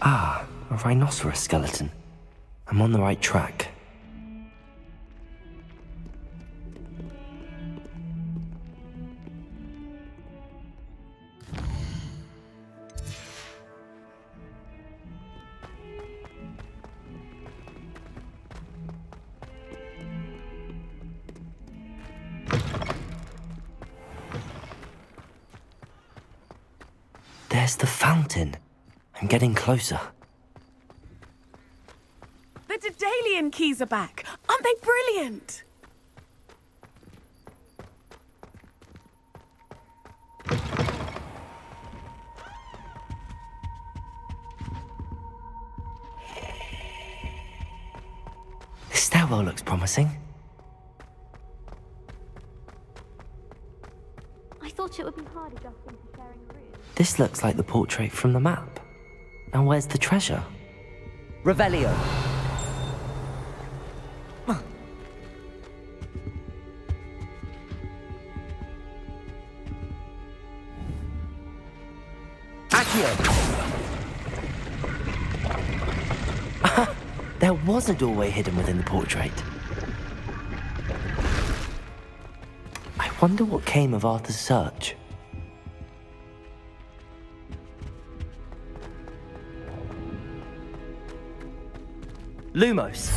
Ah, a rhinoceros skeleton. I'm on the right track. There's the fountain. I'm getting closer. The Daedalian keys are back. Aren't they brilliant? This stairwell looks promising. I thought it would be hard adjusting to sharing a room. This looks like the portrait from the map. Now where's the treasure? Revelio. iCUE. There was a doorway hidden within the portrait. I wonder what came of Arthur's search. Lumos.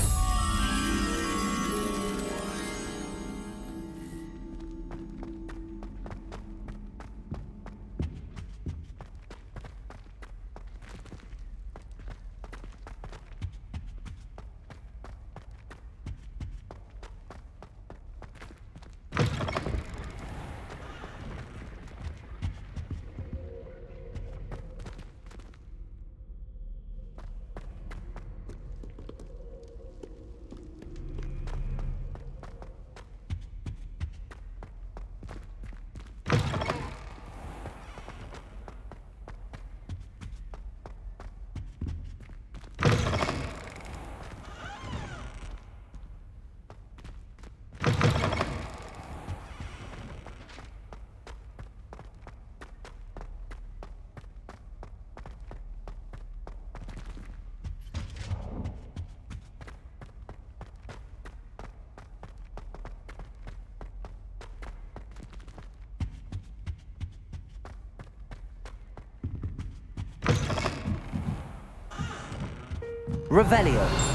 Revelio.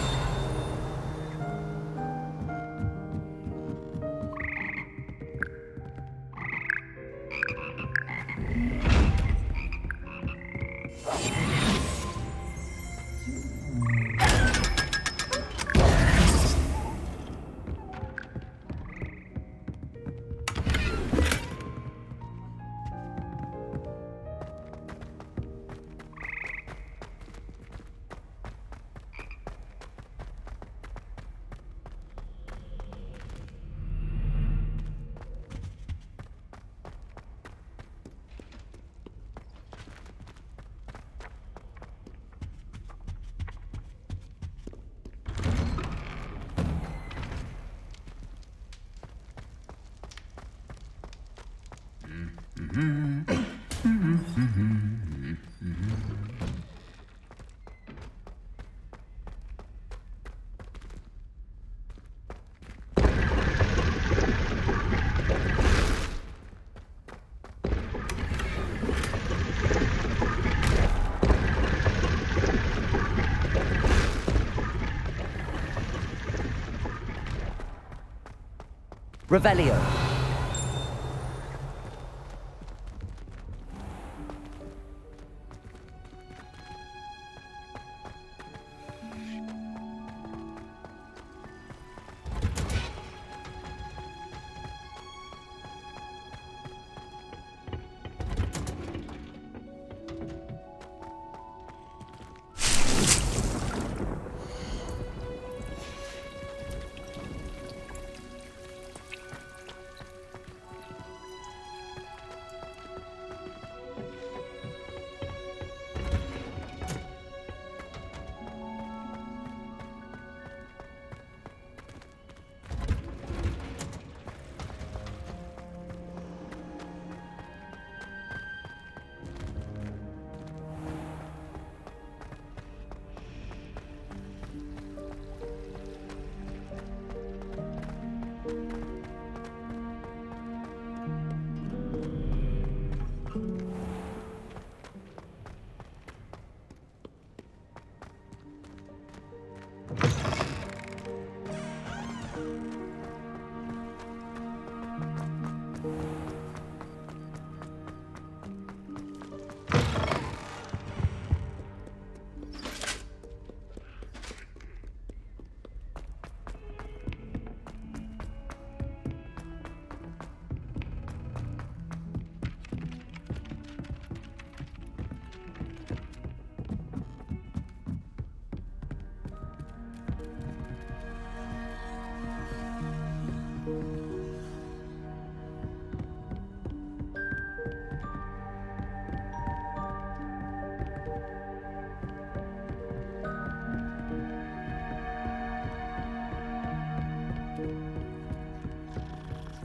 Revelio.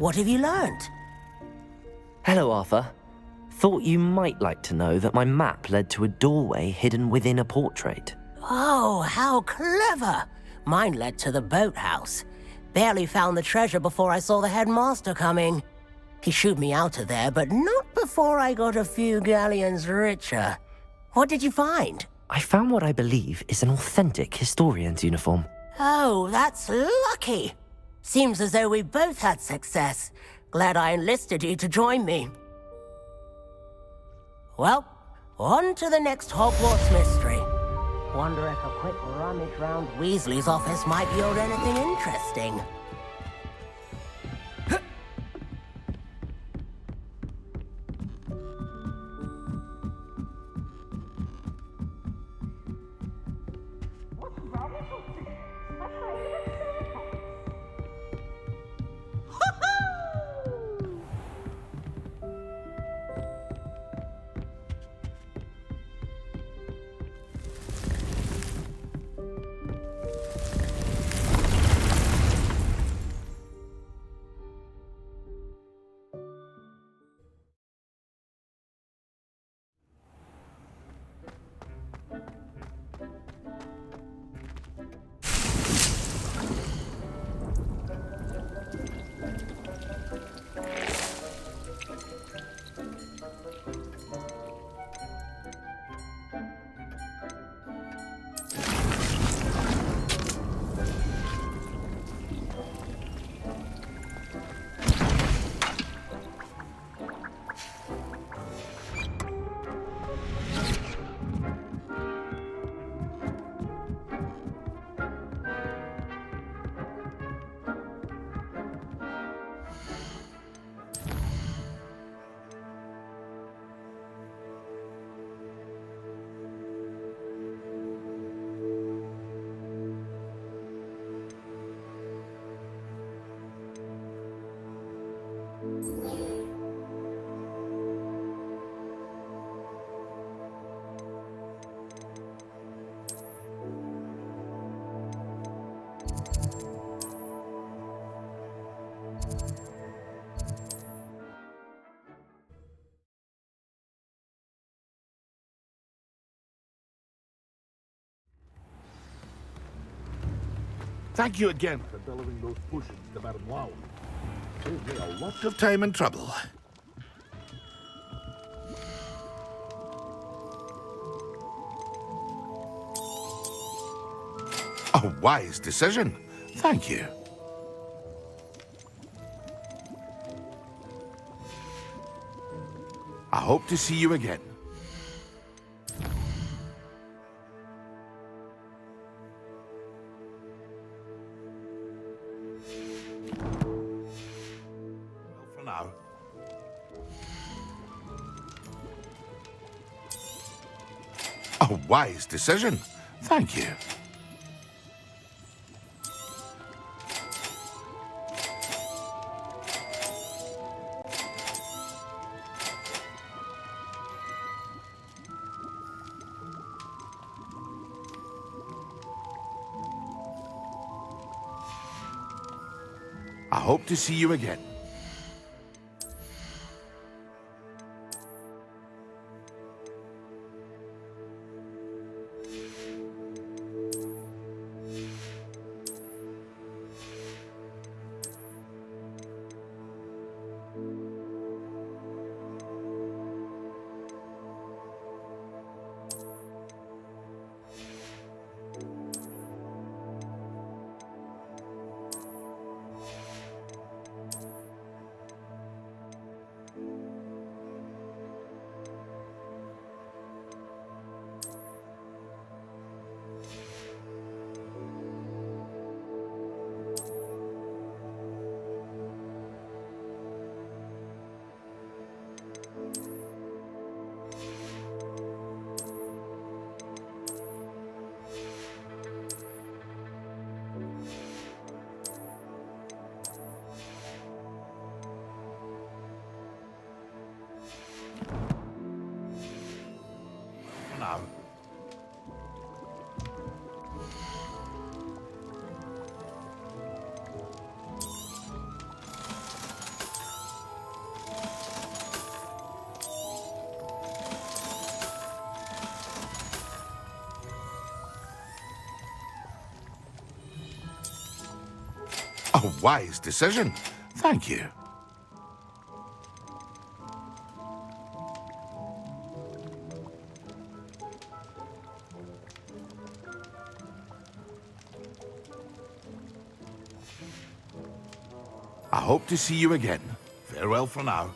What have you learned? Hello, Arthur. Thought you might like to know that my map led to a doorway hidden within a portrait. Oh, how clever! Mine led to the boathouse. Barely found the treasure before I saw the headmaster coming. He shooed me out of there, but not before I got a few galleons richer. What did you find? I found what I believe is an authentic historian's uniform. Oh, that's lucky. Seems as though we both had success. Glad I enlisted you to join me. Well, on to the next Hogwarts mystery. Wonder if a quick rummage round Weasley's office might yield anything interesting. Thank you again for delivering those potions to Madame Wow. Saved me a lot of time and trouble. A wise decision. Thank you. I hope to see you again. For now. A wise decision. Thank you. I hope to see you again. A wise decision. Thank you. I hope to see you again. Farewell for now.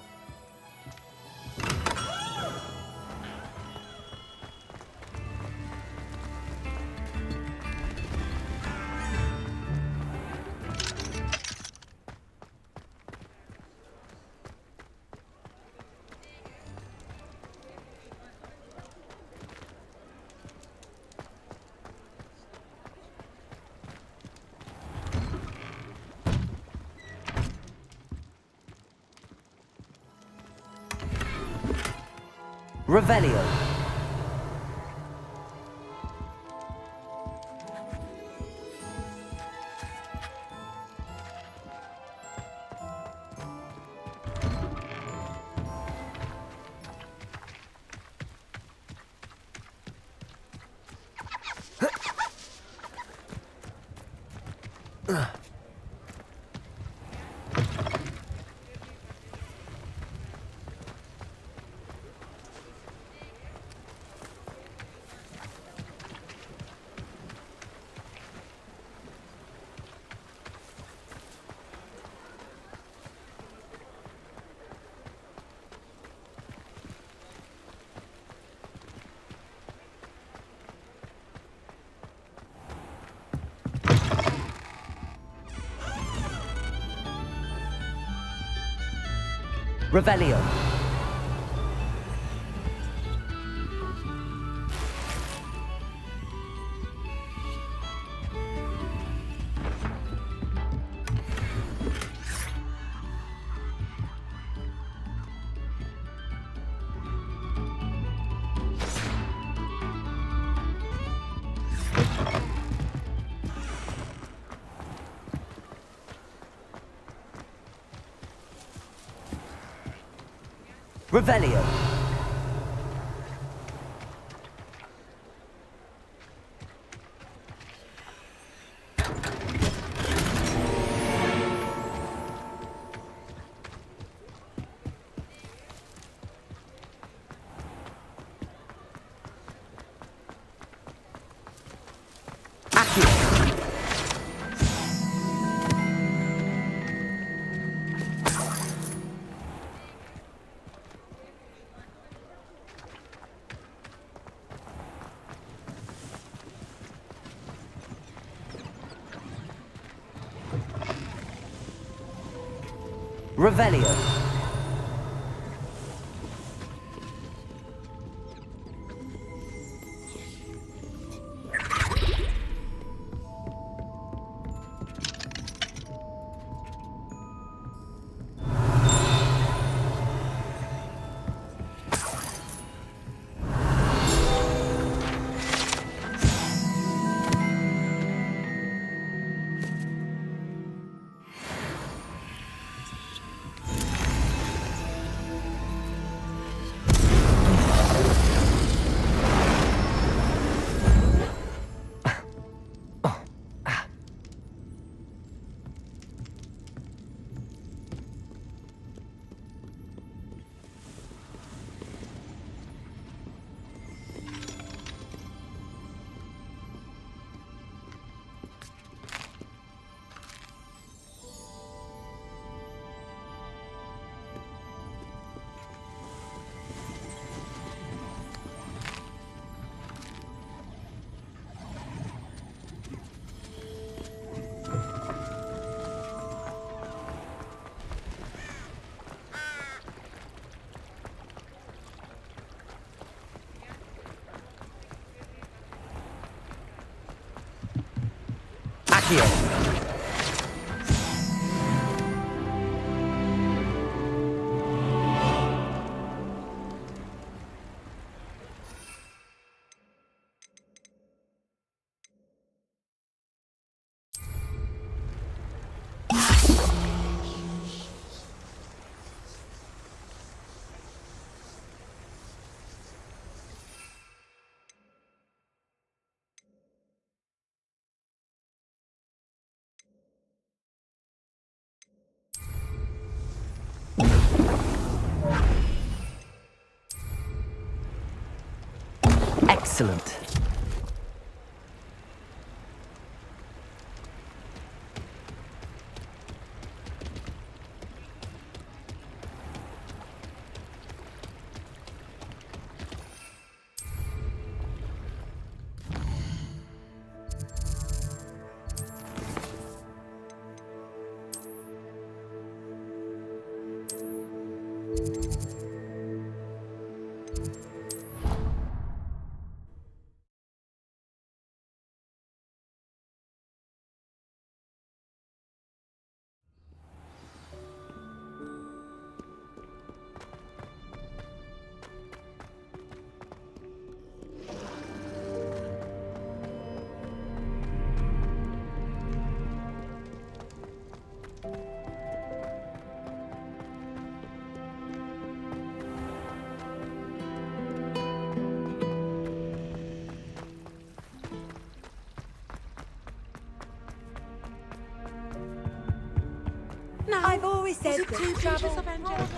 Revelio. Revelio. Revelio. ASUS. Revelio. ASUS. Excellent. I've always said that travel of angelic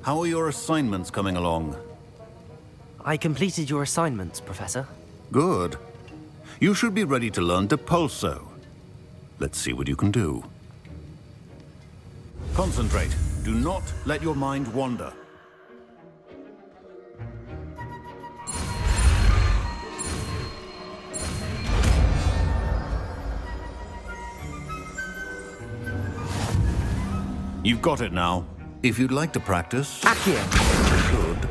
How are your assignments coming along? I completed your assignments, Professor. Good. You should be ready to learn Depulso. Let's see what you can do. Concentrate. Do not let your mind wander. You've got it now. If you'd like to practice, ASUS. you should.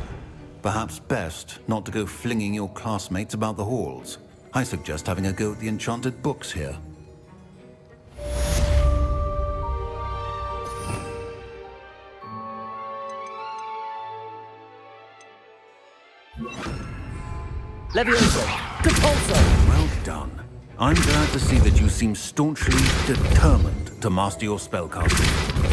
Perhaps best not to go flinging your classmates about the halls. I suggest having a go at the enchanted books here. Levioso. Depulso. Well done. I'm glad to see that you seem staunchly determined to master your spellcasting.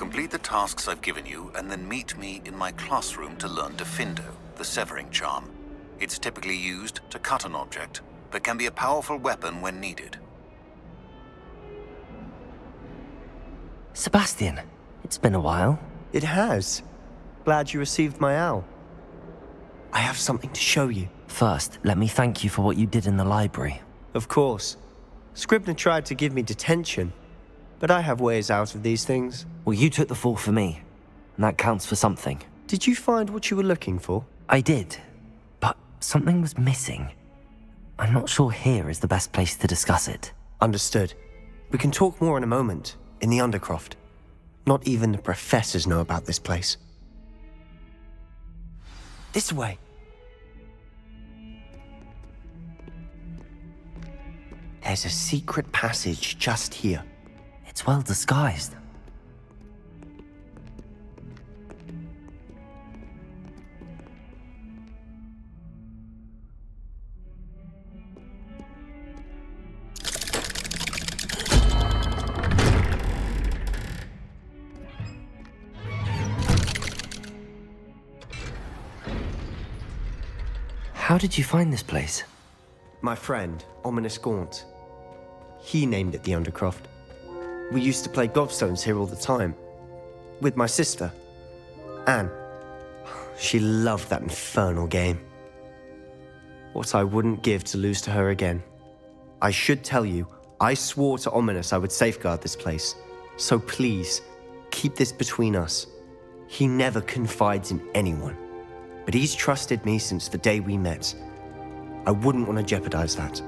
Complete the tasks I've given you, and then meet me in my classroom to learn Defindo, the severing charm. It's typically used to cut an object, but can be a powerful weapon when needed. Sebastian, it's been a while. It has. Glad you received my owl. I have something to show you. First, let me thank you for what you did in the library. Of course. Scribner tried to give me detention, but I have ways out of these things. Well, you took the fall for me, and that counts for something. Did you find what you were looking for? I did, but something was missing. I'm not sure here is the best place to discuss it. Understood. We can talk more in a moment, in the Undercroft. Not even the professors know about this place. This way. There's a secret passage just here. It's well disguised. How did you find this place? My friend, Ominous Gaunt. He named it the Undercroft. We used to play gobstones here all the time. With my sister, Anne. She loved that infernal game. What I wouldn't give to lose to her again. I should tell you, I swore to Ominous I would safeguard this place. So please, keep this between us. He never confides in anyone. But he's trusted me since the day we met. I wouldn't want to jeopardize that.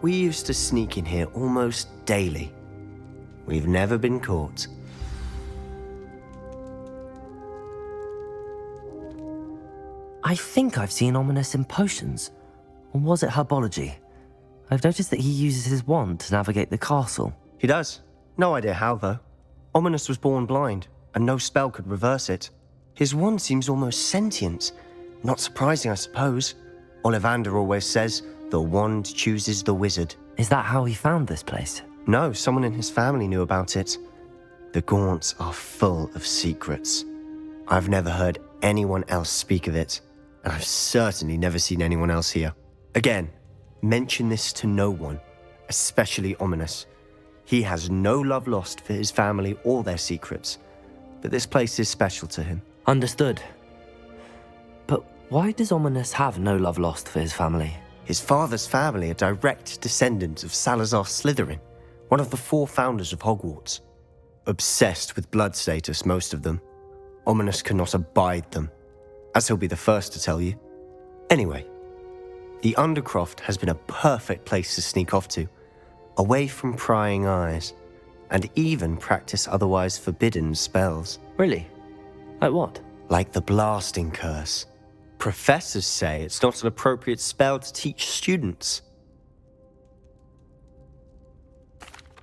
We used to sneak in here almost daily. We've never been caught. I think I've seen Ominous in potions. Or was it herbology? I've noticed that he uses his wand to navigate the castle. He does. No idea how, though. Ominous was born blind, and no spell could reverse it. His wand seems almost sentient. Not surprising, I suppose. Ollivander always says, the wand chooses the wizard. Is that how he found this place? No, someone in his family knew about it. The Gaunts are full of secrets. I've never heard anyone else speak of it, and I've certainly never seen anyone else here. Again, mention this to no one, especially Ominous. He has no love lost for his family or their secrets, but this place is special to him. Understood. But why does Ominous have no love lost for his family? His father's family are direct descendants of Salazar Slytherin, one of the 4 founders of Hogwarts. Obsessed with blood status, most of them. Ominous cannot abide them, as he'll be the first to tell you. Anyway, the Undercroft has been a perfect place to sneak off to, away from prying eyes, and even practice otherwise forbidden spells. Really? Like what? Like the blasting curse. Professors say it's not an appropriate spell to teach students.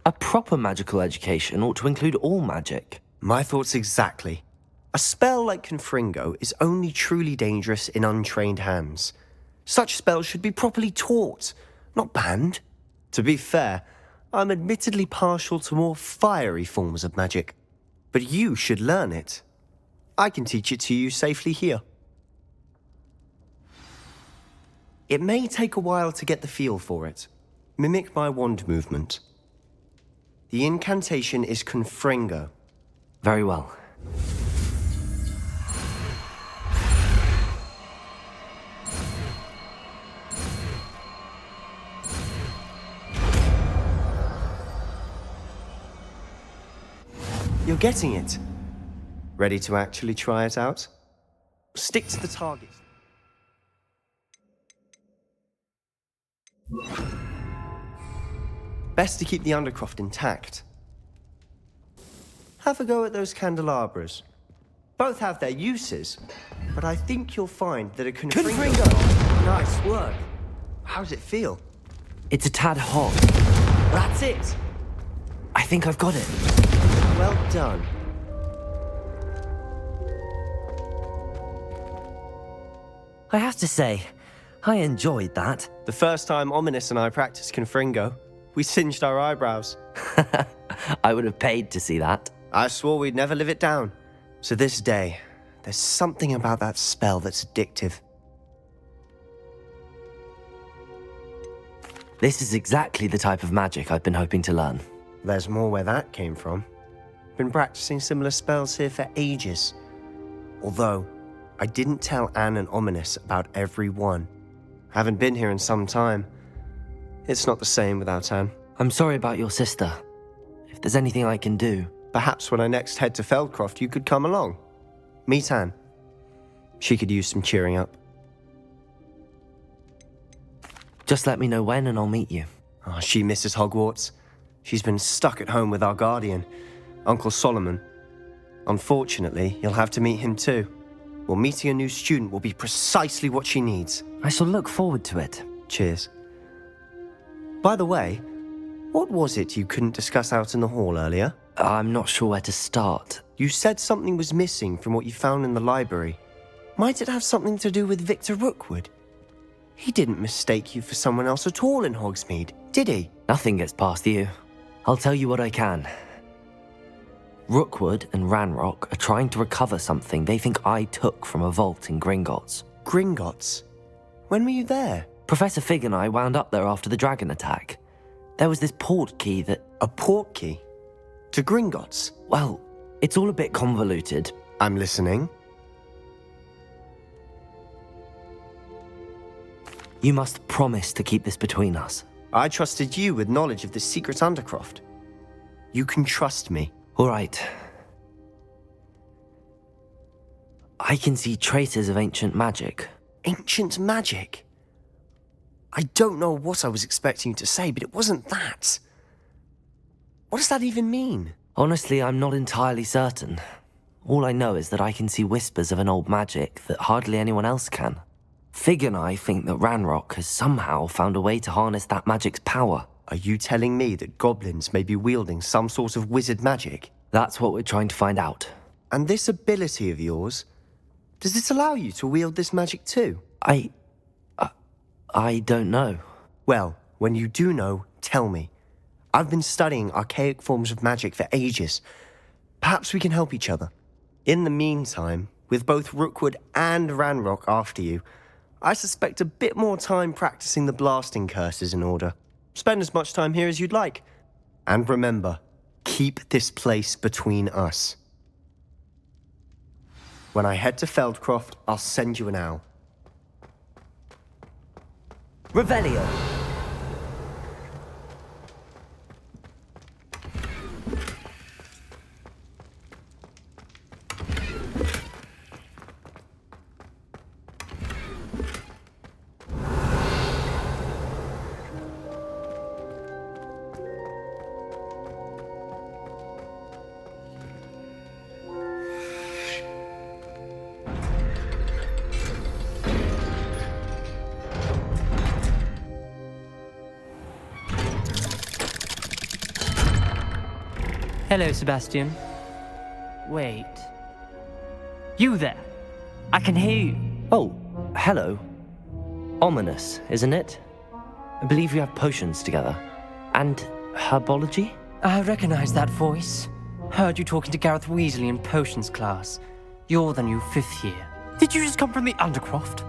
A proper magical education ought to include all magic. My thoughts exactly. A spell like Confringo is only truly dangerous in untrained hands. Such spells should be properly taught, not banned. To be fair, I'm admittedly partial to more fiery forms of magic. But you should learn it. I can teach it to you safely here. It may take a while to get the feel for it. Mimic my wand movement. The incantation is Confringo. Very well. You're getting it. Ready to actually try it out? Stick to the target. Best to keep the Undercroft intact. Have a go at those candelabras. Both have their uses, but I think you'll find that a Confringo... Nice work. How does it feel? It's a tad hot. That's it. I think I've got it. Well done. I have to say, I enjoyed that. The first time Ominous and I practiced Confringo, we singed our eyebrows. I would have paid to see that. I swore we'd never live it down. To this day, there's something about that spell that's addictive. This is exactly the type of magic I've been hoping to learn. There's more where that came from. Been practicing similar spells here for ages. Although, I didn't tell Anne and Ominous about every one. Haven't been here in some time. It's not the same without Anne. I'm sorry about your sister. If there's anything I can do... Perhaps when I next head to Feldcroft, you could come along. Meet Anne. She could use some cheering up. Just let me know when and I'll meet you. Oh, she misses Hogwarts. She's been stuck at home with our guardian, Uncle Solomon. Unfortunately, you'll have to meet him too. Well, meeting a new student will be precisely what she needs. I shall look forward to it. Cheers. By the way, what was it you couldn't discuss out in the hall earlier? I'm not sure where to start. You said something was missing from what you found in the library. Might it have something to do with Victor Rookwood? He didn't mistake you for someone else at all in Hogsmeade, did he? Nothing gets past you. I'll tell you what I can. Rookwood and Ranrock are trying to recover something they think I took from a vault in Gringotts. Gringotts? When were you there? Professor Fig and I wound up there after the dragon attack. There was this port key that... A port key? To Gringotts? Well, it's all a bit convoluted. I'm listening. You must promise to keep this between us. I trusted you with knowledge of this secret undercroft. You can trust me. All right. I can see traces of ancient magic. Ancient magic? I don't know what I was expecting you to say, but it wasn't that. What does that even mean? Honestly, I'm not entirely certain. All I know is that I can see whispers of an old magic that hardly anyone else can. Fig and I think that Ranrock has somehow found a way to harness that magic's power. Are you telling me that goblins may be wielding some sort of wizard magic? That's what we're trying to find out. And this ability of yours, does it allow you to wield this magic too? I don't know. Well, when you do know, tell me. I've been studying archaic forms of magic for ages. Perhaps we can help each other. In the meantime, with both Rookwood and Ranrock after you, I suspect a bit more time practicing the blasting curse is in order. Spend as much time here as you'd like. And remember, keep this place between us. When I head to Feldcroft, I'll send you an owl. Revelio! Hello, Sebastian. Wait. You there? I can hear you. Oh, hello. Ominous, isn't it? I believe we have potions together. And herbology? I recognize that voice. Heard you talking to Gareth Weasley in potions class. You're the new 5th year. Did you just come from the Undercroft?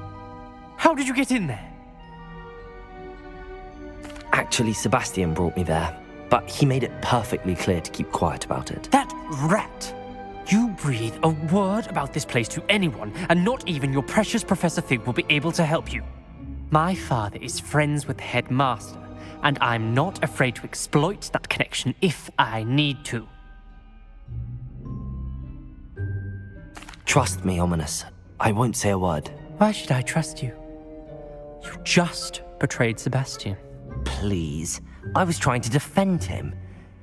How did you get in there? Actually, Sebastian brought me there. But he made it perfectly clear to keep quiet about it. That rat! You breathe a word about this place to anyone, and not even your precious Professor Fig will be able to help you. My father is friends with the headmaster, and I'm not afraid to exploit that connection if I need to. Trust me, Ominous. I won't say a word. Why should I trust you? You just betrayed Sebastian. Please. I was trying to defend him.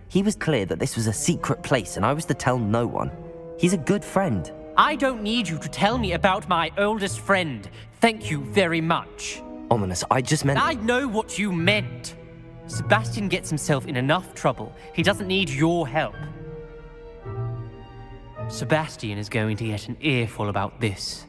He was clear that this was a secret place and I was to tell no one. He's a good friend. I don't need you to tell me about my oldest friend. Thank you very much. Ominous, I just meant... I know what you meant. Sebastian gets himself in enough trouble. He doesn't need your help. Sebastian is going to get an earful about this.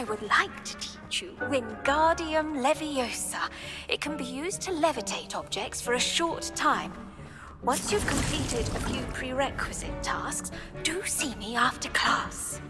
I would like to teach you Wingardium Leviosa. It can be used to levitate objects for a short time. Once you've completed a few prerequisite tasks, do see me after class.